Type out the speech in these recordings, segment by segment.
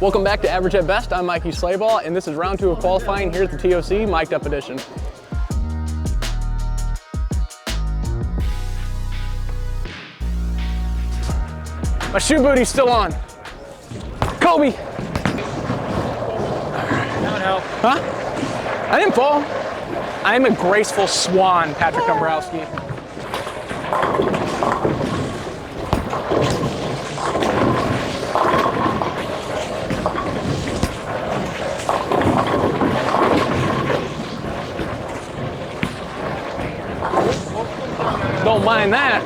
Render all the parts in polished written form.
Welcome back to Average at Best. I'm Michael Schlabach, and this is round 2 of qualifying here at the TOC Mic'd Up Edition. My shoe booty's still on. Kobe! That would help. Huh? I didn't fall. I'm a graceful swan, Patrick Dombrowski. Don't mind that.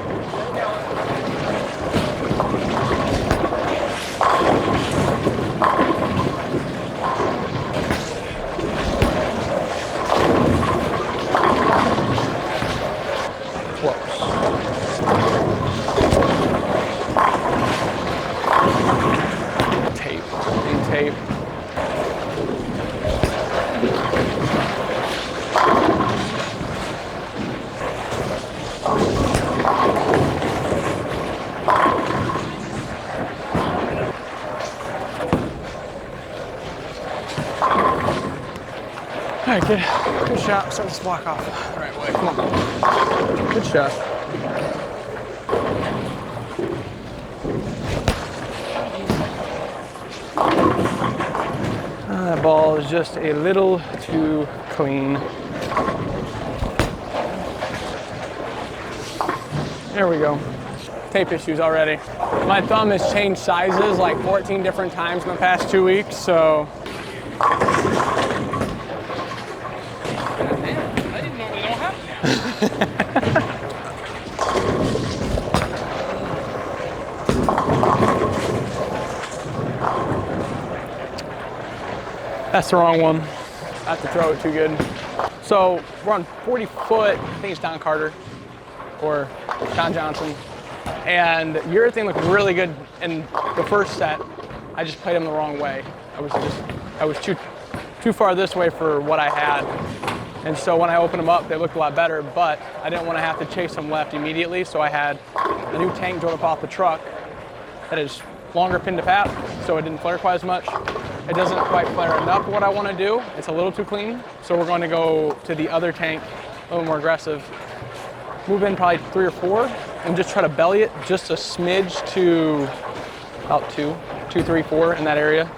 Tape. Tape. All right, good shot. Start this block off the right way. Come on. Good shot. That ball is just a little too clean. There we go. Tape issues already. My thumb has changed sizes like 14 different times in the past 2 weeks, so. I didn't know they don't have That's the wrong one. I have to throw it too good. So we're on 40 foot, I think it's Don Carter or Don Johnson. And your thing looked really good in the first set. I just played him the wrong way. I was too far this way for what I had. And so when I opened them up, they looked a lot better, but I didn't want to have to chase them left immediately. So I had a new tank drilled up off the truck that is longer pin to pat, so it didn't flare quite as much. It doesn't quite flare enough for what I want to do. It's a little too clean. So we're going to go to the other tank, a little more aggressive. Move in probably 3 or 4 and just try to belly it just a smidge to about 2, 3, 4 in that area.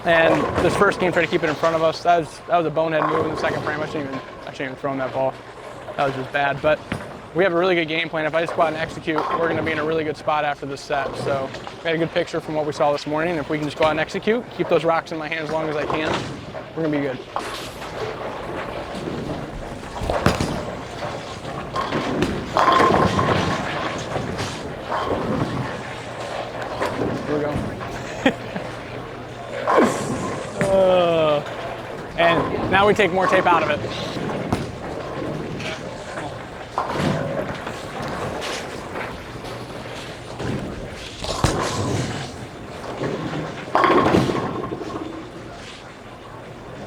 And this first game, try to keep it in front of us. That was a bonehead move in the second frame. I shouldn't even thrown that ball. That was just bad. But we have a really good game plan. If I just go out and execute, we're going to be in a really good spot after this set. So we had a good picture from what we saw this morning. If we can just go out and execute, keep those rocks in my hand as long as I can, we're going to be good. Here we go. And now we take more tape out of it.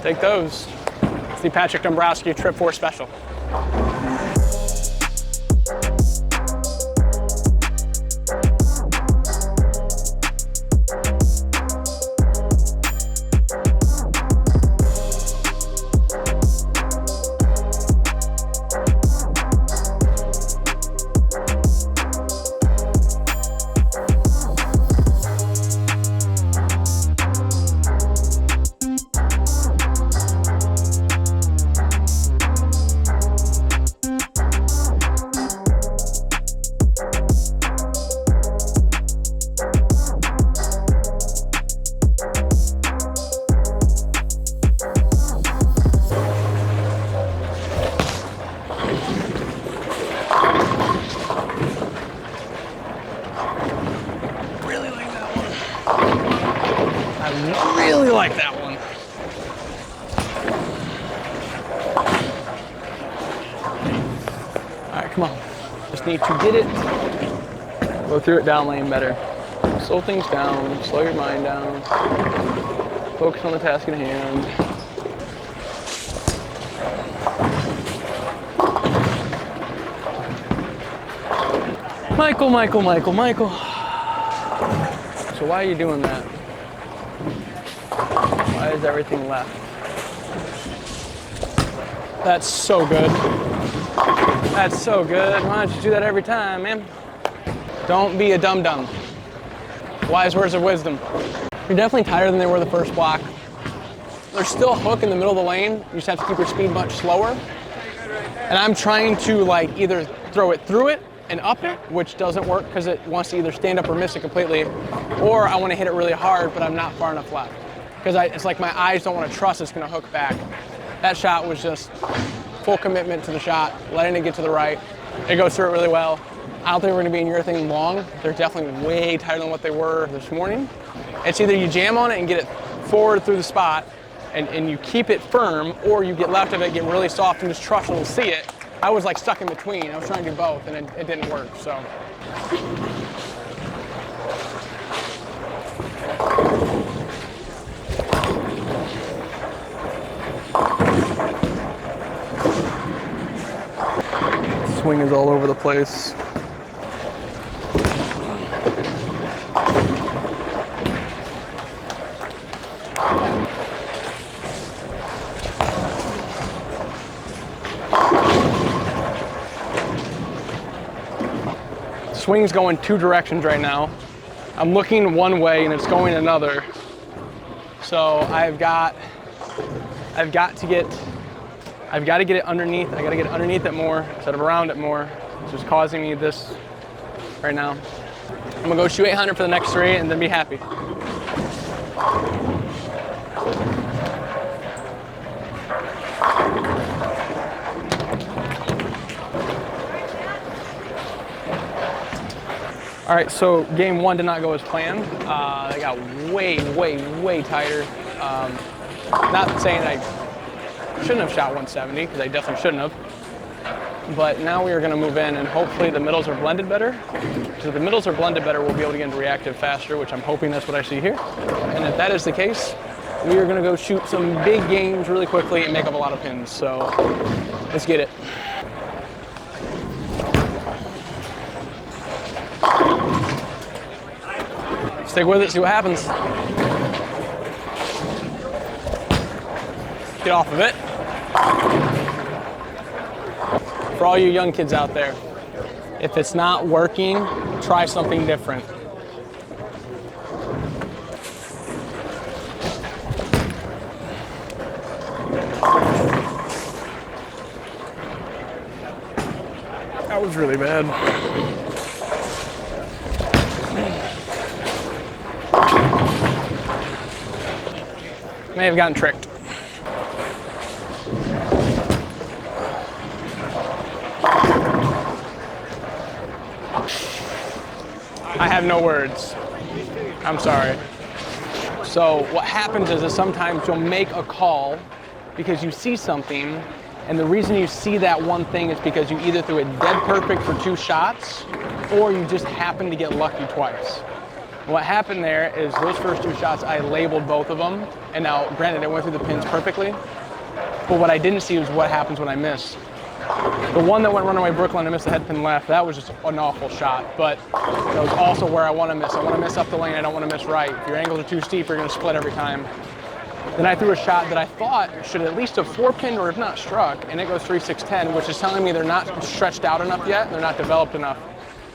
Take those. It's the Patrick Dombrowski Trip 4 Special. I really like that one. All right, come on. Just need to get it, go through it down lane better. Slow things down, slow your mind down. Focus on the task at hand. Michael. So why are you doing that? Why is everything left? That's so good. That's so good. Why don't you do that every time, man? Don't be a dum-dum. Wise words of wisdom. You're definitely tighter than they were the first block. There's still a hook in the middle of the lane. You just have to keep your speed much slower. And I'm trying to like either throw it through it and up it, which doesn't work because it wants to either stand up or miss it completely, or I want to hit it really hard, but I'm not far enough left. Because it's like my eyes don't want to trust it's going to hook back. That shot was just full commitment to the shot, letting it get to the right. It goes through it really well. I don't think we're going to be in urethane long. They're definitely way tighter than what they were this morning. It's either you jam on it and get it forward through the spot and you keep it firm, or you get left of it, get really soft and just trust it'll see it. I was like stuck in between. I was trying to do both and it didn't work, so. Swing is all over the place. Swing's going two directions right now. I'm looking one way and it's going another. So I've got to get it underneath. I got to get it underneath it more instead of around it more. It's just causing me this right now. I'm gonna go shoot 800 for the next 3 and then be happy. All right, so game 1 did not go as planned. They got way tighter. Not saying I shouldn't have shot 170, because I definitely shouldn't have. But now we are going to move in, and hopefully the middles are blended better. So if the middles are blended better, we'll be able to get into reactive faster, which I'm hoping that's what I see here. And if that is the case, we are going to go shoot some big games really quickly and make up a lot of pins. So let's get it. Stick with it, see what happens. Get off of it. For all you young kids out there, if it's not working, try something different. That was really bad. May have gotten tricked. I have no words. I'm sorry. So what happens is sometimes you'll make a call because you see something, and the reason you see that one thing is because you either threw it dead perfect for 2 shots, or you just happened to get lucky twice. What happened there is those first 2 shots, I labeled both of them, and now, granted, it went through the pins perfectly, but what I didn't see was what happens when I miss. The one that went runaway Brooklyn, I missed the head pin left, that was just an awful shot, but that was also where I want to miss. I want to miss up the lane, I don't want to miss right. If your angles are too steep, you're going to split every time. Then I threw a shot that I thought should at least have 4-pinned or if not struck, and it goes 3-6-10, which is telling me they're not stretched out enough yet, they're not developed enough.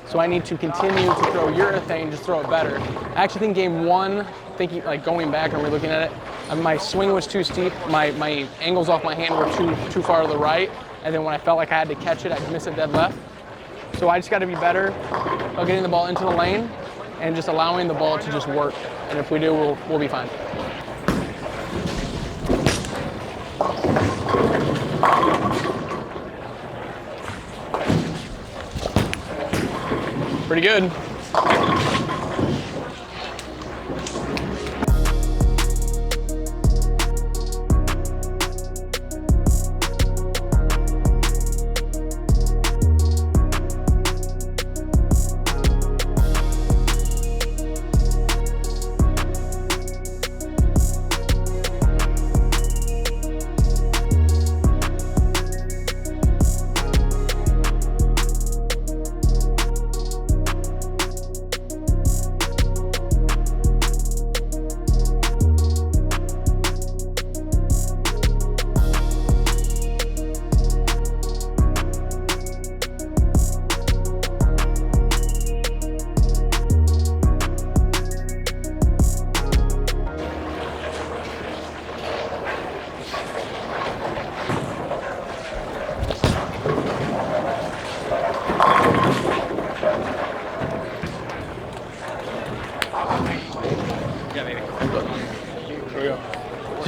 So I need to continue to throw urethane, just throw it better. I actually think game 1, thinking like going back and re-looking at it, my swing was too steep, my angles off my hand were too far to the right, and then when I felt like I had to catch it, I'd miss it dead left. So I just got to be better about getting the ball into the lane and just allowing the ball to just work. And if we do, we'll be fine. Pretty good.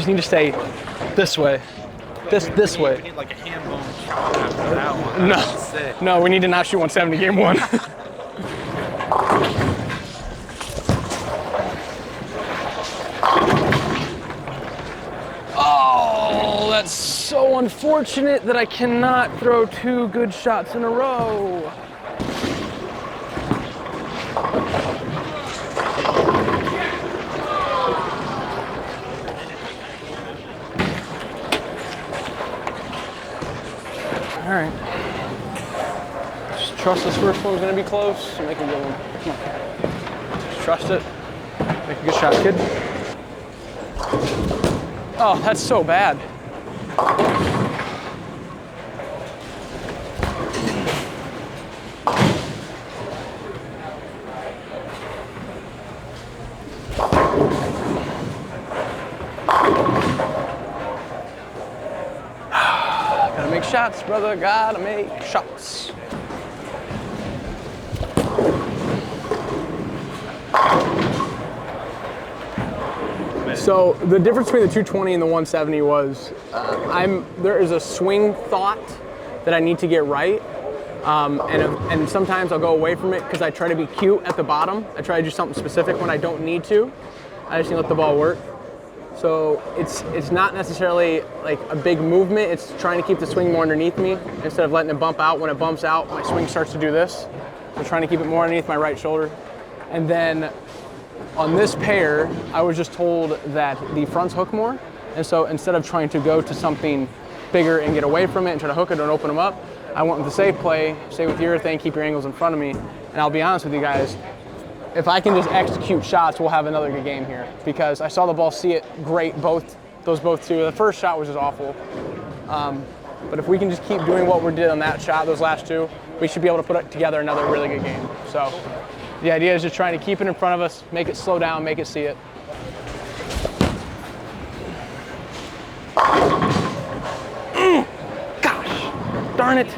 just need to stay this way. This way. We need like a hand bone shot after that one. No, That's sick. no, we need to not shoot 170 game one. Oh, that's so unfortunate that I cannot throw 2 good shots in a row. All right. Just trust this first one's gonna be close and make a good one. Come on. Just trust it. Make a good shot, kid. Oh, that's so bad. Gotta make shots, brother. Gotta make shots. So the difference between the 220 and the 170 was there is a swing thought that I need to get right. And sometimes I'll go away from it because I try to be cute at the bottom. I try to do something specific when I don't need to. I just need to let the ball work. So it's not necessarily like a big movement. It's trying to keep the swing more underneath me instead of letting it bump out. When it bumps out, my swing starts to do this. So trying to keep it more underneath my right shoulder. And then on this pair, I was just told that the fronts hook more. And so instead of trying to go to something bigger and get away from it and try to hook it and open them up, I went with the safe play, stay with your thing, keep your angles in front of me. And I'll be honest with you guys, if I can just execute shots, we'll have another good game here. Because I saw the ball see it great, those both two. The first shot was just awful. But if we can just keep doing what we did on that shot, those last two, we should be able to put together another really good game. So the idea is just trying to keep it in front of us, make it slow down, make it see it. Gosh, darn it.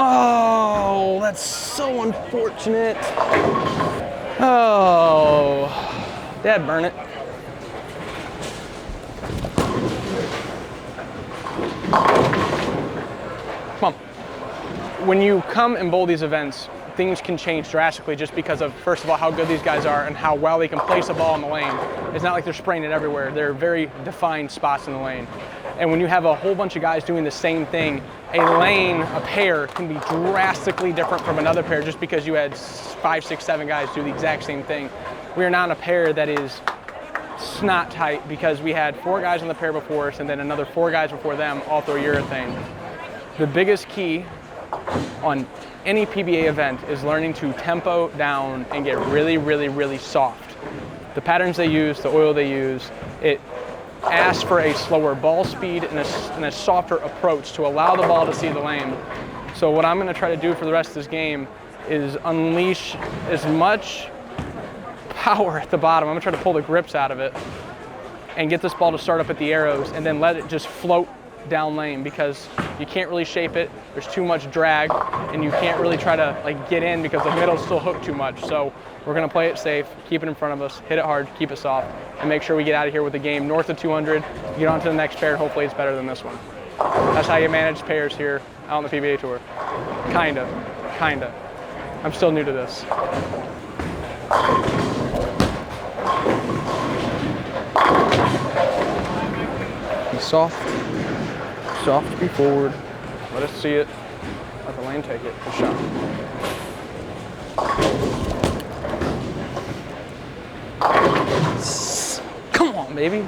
Oh, that's so unfortunate. Oh, Dad, burn it. Come on. When you come and bowl these events, things can change drastically just because of, first of all, how good these guys are and how well they can place the ball in the lane. It's not like they're spraying it everywhere. They're very defined spots in the lane. And when you have a whole bunch of guys doing the same thing, a lane, a pair, can be drastically different from another pair just because you had 5, 6, 7 guys do the exact same thing. We are now in a pair that is snot tight because we had 4 guys on the pair before us and then another 4 guys before them all throw urethane. The biggest key on any PBA event is learning to tempo down and get really, really, really soft. The patterns they use, the oil they use, it asks for a slower ball speed and a softer approach to allow the ball to see the lane. So what I'm going to try to do for the rest of this game is unleash as much power at the bottom. I'm going to try to pull the grips out of it and get this ball to start up at the arrows and then let it just float down lane because you can't really shape it. There's too much drag and you can't really try to like get in because the middle's still hooked too much. So we're going to play it safe, keep it in front of us, hit it hard, keep it soft, and make sure we get out of here with the game north of 200, get on to the next pair, hopefully it's better than this one. That's how you manage pairs here out on the PBA Tour. Kinda. I'm still new to this. Be soft, be forward. Let us see it. Let the lane take it. Good shot. Come on, baby.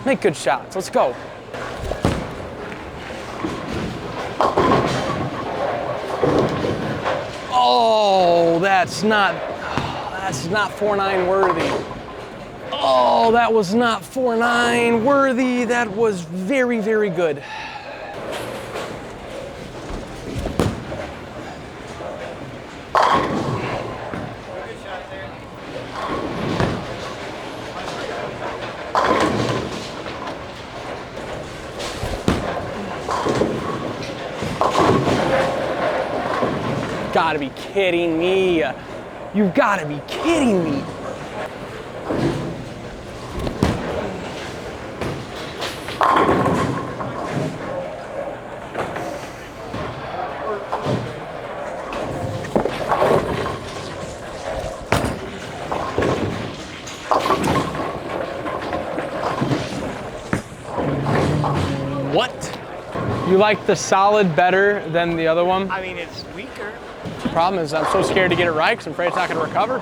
Make good shots. Let's go. Oh, that's not 4-9 worthy. Oh, that was not 4-9 worthy. That was very, very good. Gotta be kidding me. You've gotta be kidding me. What? You like the solid better than the other one? I mean, it's weaker. The problem is I'm so scared to get it right because I'm afraid it's not going to recover.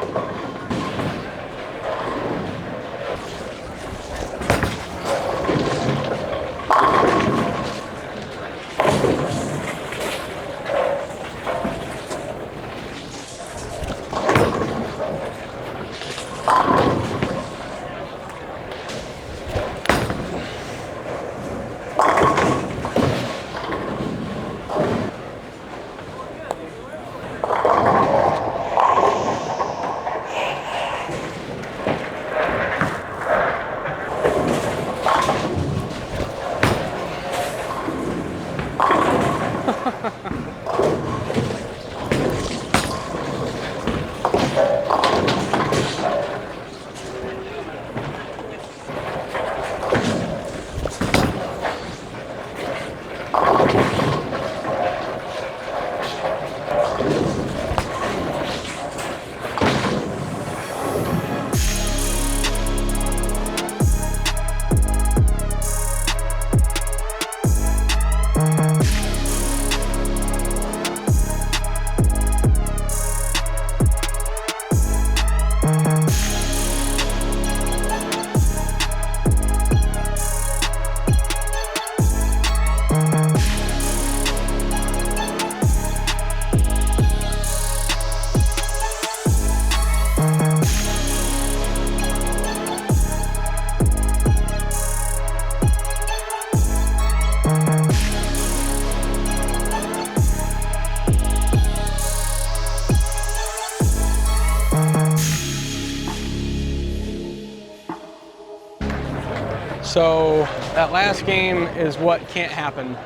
So that last game is what can't happen.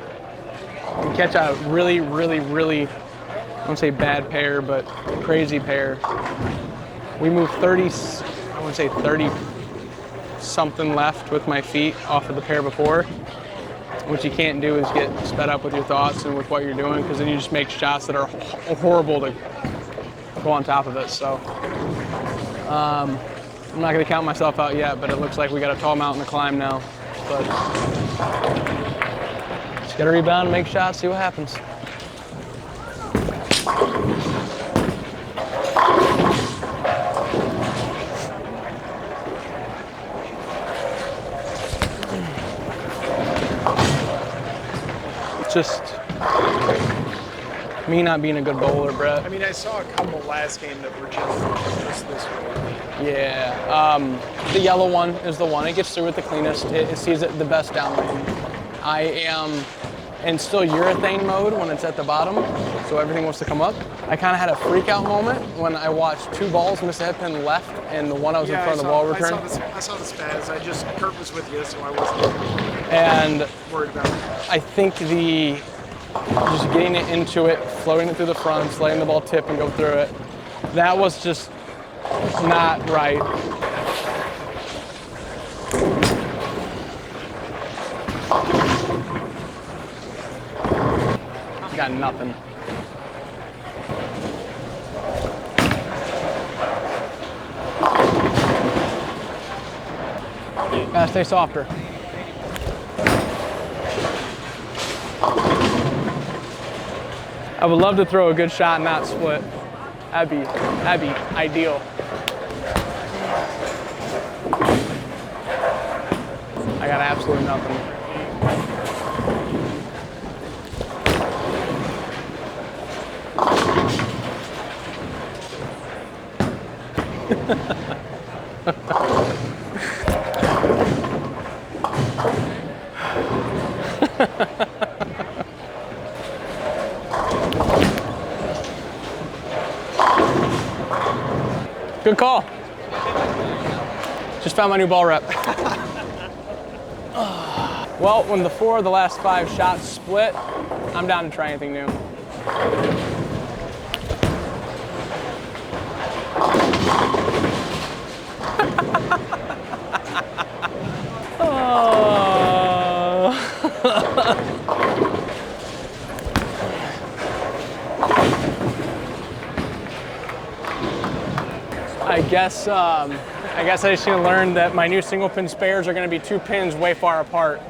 You catch a really, I won't say bad pair, but crazy pair. We moved 30, I would say 30 something left with my feet off of the pair before. What you can't do is get sped up with your thoughts and with what you're doing, because then you just make shots that are horrible to go on top of it. So I'm not going to count myself out yet, but it looks like we got a tall mountain to climb now. But just got to rebound, make shots, see what happens. Just me not being a good bowler, Brett. I mean, I saw a couple last game that were just this one. Yeah, the yellow one is the one. It gets through it the cleanest. It sees it the best down lane. I am in still urethane mode when it's at the bottom, so everything wants to come up. I kind of had a freak out moment when I watched two balls miss a head pin left, and the one I was in front of the ball return. I saw the spaz. Kurt was with you, so I wasn't worried about it. I think just getting it into it, floating it through the fronts, letting the ball tip and go through it, that was just not right. Got nothing. Gotta stay softer. I would love to throw a good shot and not split. That'd be ideal. I got absolutely nothing. Good call. Just found my new ball rep. Well, when the 4 of the last 5 shots split, I'm down to try anything new. I guess I just need to learn that my new single pin spares are going to be 2 pins way far apart.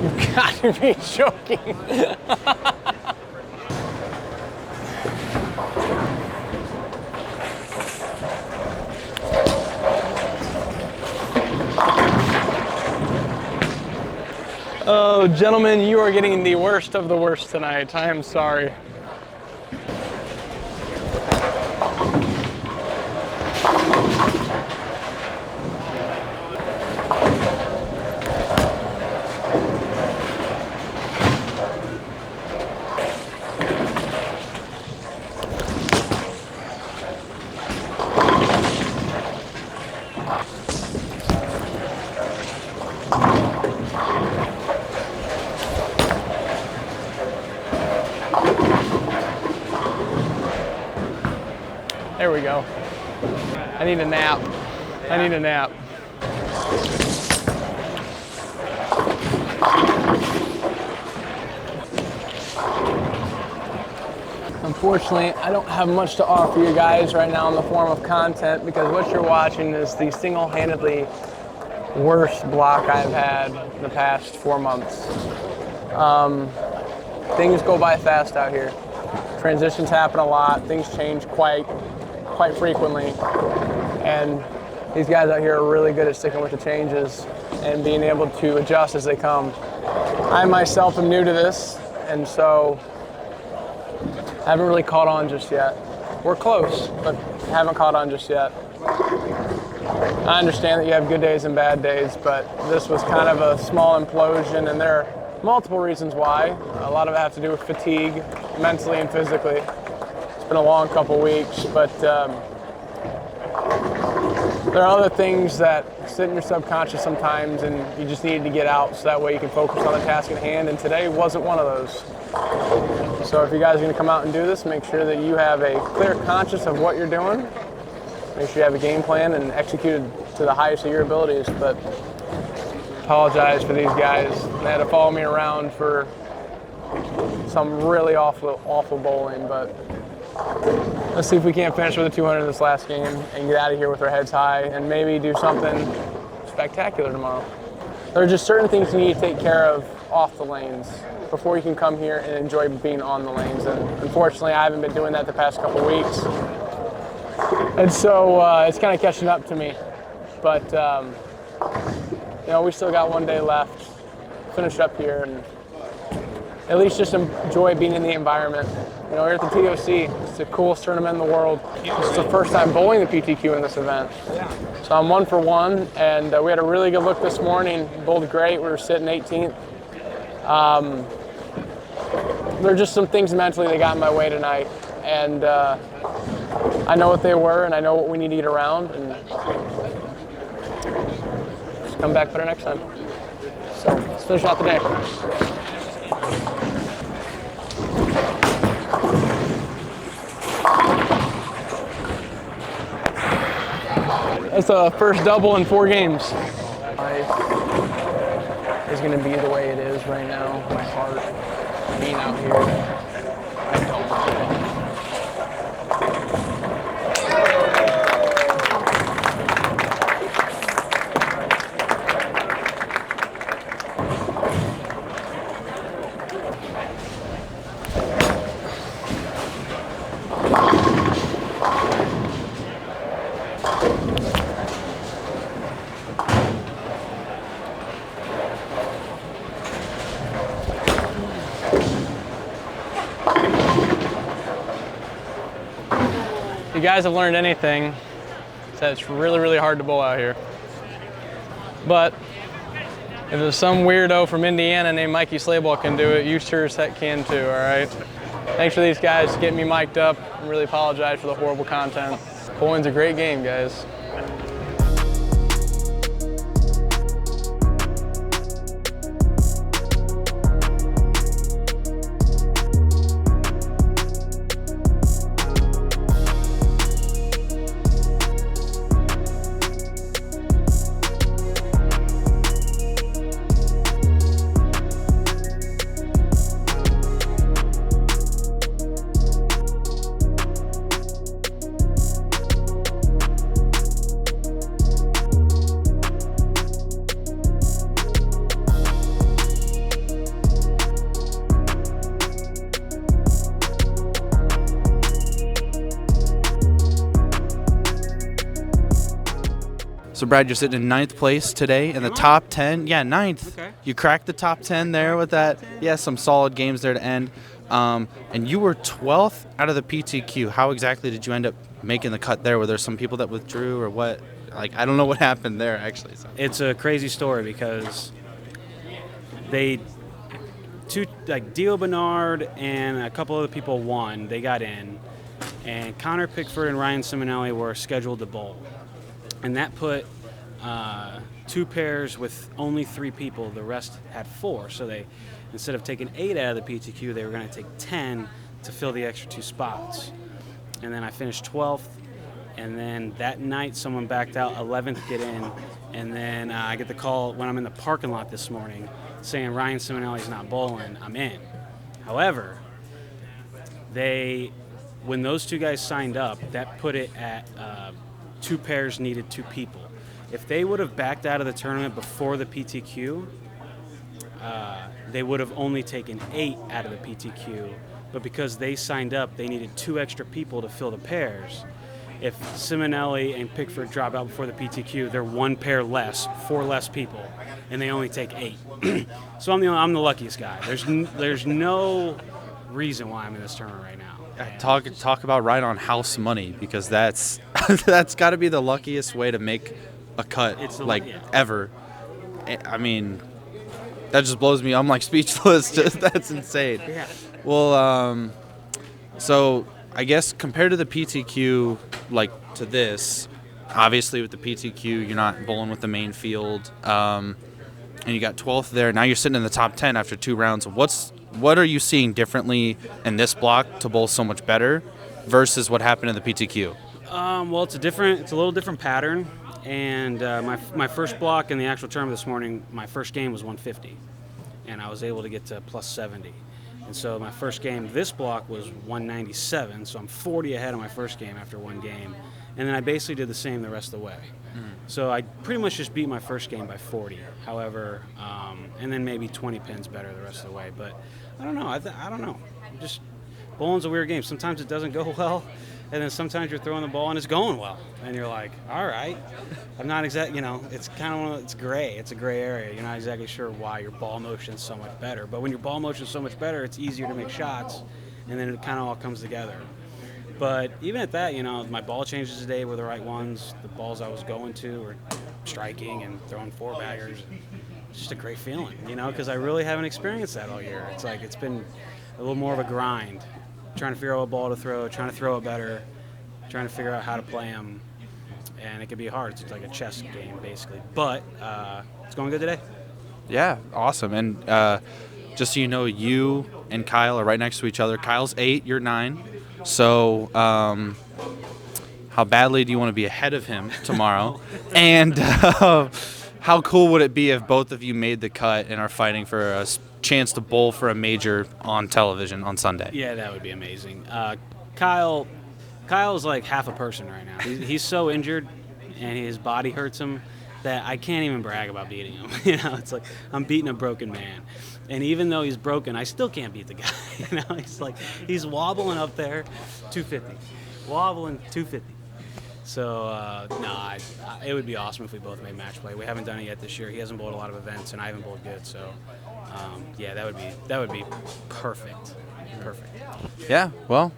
You gotta be joking. Oh, gentlemen, you are getting the worst of the worst tonight. I am sorry. There we go. I need a nap. I need a nap. Unfortunately, I don't have much to offer you guys right now in the form of content because what you're watching is the single-handedly worst block I've had in the past 4 months. Things go by fast out here. Transitions happen a lot. Things change quite frequently. And these guys out here are really good at sticking with the changes and being able to adjust as they come. I myself am new to this, and so haven't really caught on just yet. We're close, but haven't caught on just yet. I understand that you have good days and bad days, but this was kind of a small implosion, and there are multiple reasons why. A lot of it has to do with fatigue, mentally and physically. It's been a long couple weeks, but there are other things that sit in your subconscious sometimes, and you just need to get out so that way you can focus on the task at hand, and today wasn't one of those. So if you guys are going to come out and do this, make sure that you have a clear conscience of what you're doing. Make sure you have a game plan and execute it to the highest of your abilities. But apologize for these guys. They had to follow me around for some really awful bowling, but let's see if we can't finish with a 200 this last game and get out of here with our heads high and maybe do something spectacular tomorrow. There are just certain things you need to take care of off the lanes before you can come here and enjoy being on the lanes. And unfortunately, I haven't been doing that the past couple weeks. And so it's kind of catching up to me. But, you know, we still got 1 day left. Finish up here and at least just enjoy being in the environment. You know, here at the TOC, it's the coolest tournament in the world. It's the first time bowling the PTQ in this event. So I'm 1 for 1, and we had a really good look this morning. Bowled great. We were sitting 18th. There are just some things mentally that got in my way tonight, and I know what they were, and I know what we need to get around, and just come back better next time. So let's finish out the day. That's the first double in 4 games. Life is going to be the way it is right now. My heart being out here. I don't know. If you guys have learned anything, it's that it's really, really hard to bowl out here. But if there's some weirdo from Indiana named Michael Schlabach can do it, you sure as heck can too, all right? Thanks for these guys getting me mic'd up. I really apologize for the horrible content. Bowling's a great game, guys. So, Brad, you're sitting in 9th place today in the top 10. Yeah, 9th. Okay. You cracked the top 10 there with that. Yeah, some solid games there to end. And you were 12th out of the PTQ. How exactly did you end up making the cut there? Were there some people that withdrew or what? Like, I don't know what happened there, actually. So. It's a crazy story because Dio Bernard and a couple other people won. They got in. And Connor Pickford and Ryan Simonelli were scheduled to bowl. And that put 2 pairs with only 3 people. The rest had 4. So they, instead of taking 8 out of the PTQ, they were going to take 10 to fill the extra 2 spots. And then I finished 12th. And then that night, someone backed out, 11th get in. And then I get the call when I'm in the parking lot this morning saying Ryan Simonelli's not bowling. I'm in. However, when those 2 guys signed up, that put it at 2 pairs needed 2 people. If they would have backed out of the tournament before the PTQ, they would have only taken 8 out of the PTQ. But because they signed up, they needed 2 extra people to fill the pairs. If Simonelli and Pickford drop out before the PTQ, they're 1 pair less, 4 less people, and they only take 8. So I'm the luckiest guy. There's no reason why I'm in this tournament right now. Talk about right on house money, because that's got to be the luckiest way to make a cut ever. I mean, that just blows me. I'm like speechless. That's insane. Yeah. Well, so I guess compared to the PTQ, like to this, obviously with the PTQ you're not bowling with the main field, and you got 12th there. Now you're sitting in the top 10 after 2 rounds. What are you seeing differently in this block to bowl so much better versus what happened in the PTQ? Well, it's a little different pattern. And my first block in the actual tournament this morning, my first game was 150, and I was able to get to plus 70. And so my first game this block was 197, so I'm 40 ahead of my first game after 1 game. And then I basically did the same the rest of the way. So I pretty much just beat my first game by 40. However, and then maybe 20 pins better the rest of the way. But I don't know. I don't know. Just bowling's a weird game. Sometimes it doesn't go well, and then sometimes you're throwing the ball and it's going well, and you're like, all right. I'm not exactly, it's kind of it's gray. It's a gray area. You're not exactly sure why your ball motion's so much better. But when your ball motion's so much better, it's easier to make shots, and then it kind of all comes together. But even at that, my ball changes today were the right ones. The balls I was going to were striking and throwing 4-baggers. It's just a great feeling, because I really haven't experienced that all year. It's like it's been a little more of a grind, trying to figure out what ball to throw, trying to throw it better, trying to figure out how to play them. And it can be hard. It's like a chess game, basically. But it's going good today. Yeah, awesome. And just so you know, you and Kyle are right next to each other. Kyle's 8, you're 9. So how badly do you want to be ahead of him tomorrow? And how cool would it be if both of you made the cut and are fighting for a chance to bowl for a major on television on Sunday? Yeah, that would be amazing. Kyle's like half a person right now. He's so injured and his body hurts him that I can't even brag about beating him. It's like I'm beating a broken man. And even though he's broken, I still can't beat the guy. He's wobbling up there, 250. Wobbling 250. So, it would be awesome if we both made match play. We haven't done it yet this year. He hasn't bowled a lot of events, and I haven't bowled good. So, that would be perfect. Perfect. Yeah, well,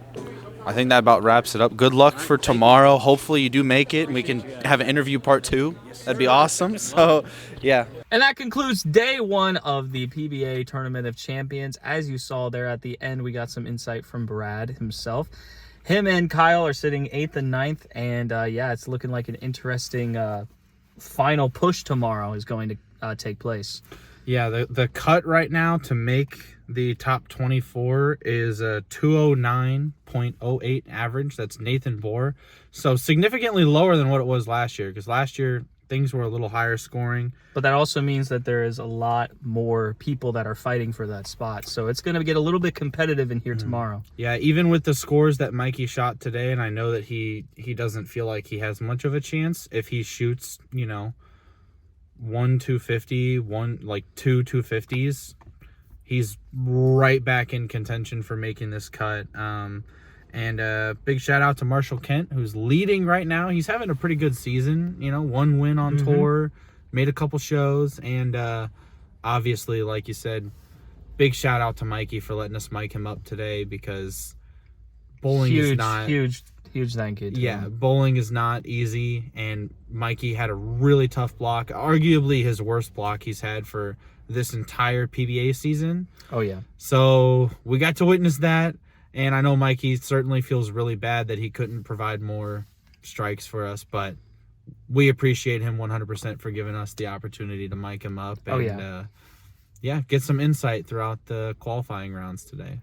I think that about wraps it up. Good luck for tomorrow. Hopefully you do make it, and we can have an interview part 2. That'd be awesome. So, yeah. And that concludes day 1 of the PBA Tournament of Champions. As you saw there at the end, we got some insight from Brad himself. Him and Kyle are sitting 8th and 9th, and it's looking like an interesting final push tomorrow is going to take place. Yeah, the cut right now to make the top 24 is a 209.08 average. That's Nathan Bohr. So significantly lower than what it was last year, because last year things were a little higher scoring. But that also means that there is a lot more people that are fighting for that spot. So it's going to get a little bit competitive in here tomorrow. Yeah, even with the scores that Mikey shot today, and I know that he doesn't feel like he has much of a chance. If he shoots, 1 250, 2 250s, he's right back in contention for making this cut. And big shout out to Marshall Kent, who's leading right now. He's having a pretty good season. 1 win on tour, made a couple shows, and obviously, like you said, big shout out to Mikey for letting us mic him up today, because bowling is not huge thank you to him. Bowling is not easy, and Mikey had a really tough block, arguably his worst block he's had for this entire PBA season. Oh yeah. So we got to witness that, and I know Mikey certainly feels really bad that he couldn't provide more strikes for us, but we appreciate him 100% for giving us the opportunity to mic him up and get some insight throughout the qualifying rounds today.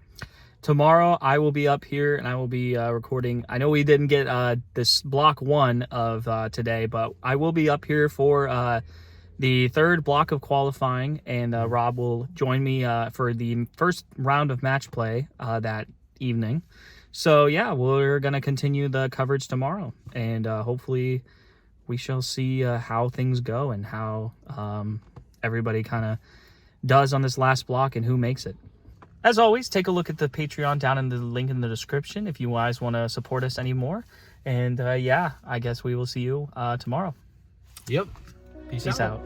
Tomorrow I will be up here and I will be recording. I know we didn't get this block 1 of today, but I will be up here for the 3rd block of qualifying, and Rob will join me for the first round of match play that evening. So yeah, we're going to continue the coverage tomorrow, and hopefully we shall see how things go and how everybody kind of does on this last block and who makes it. As always, take a look at the Patreon down in the link in the description if you guys want to support us anymore. And I guess we will see you tomorrow. Yep. Peace out.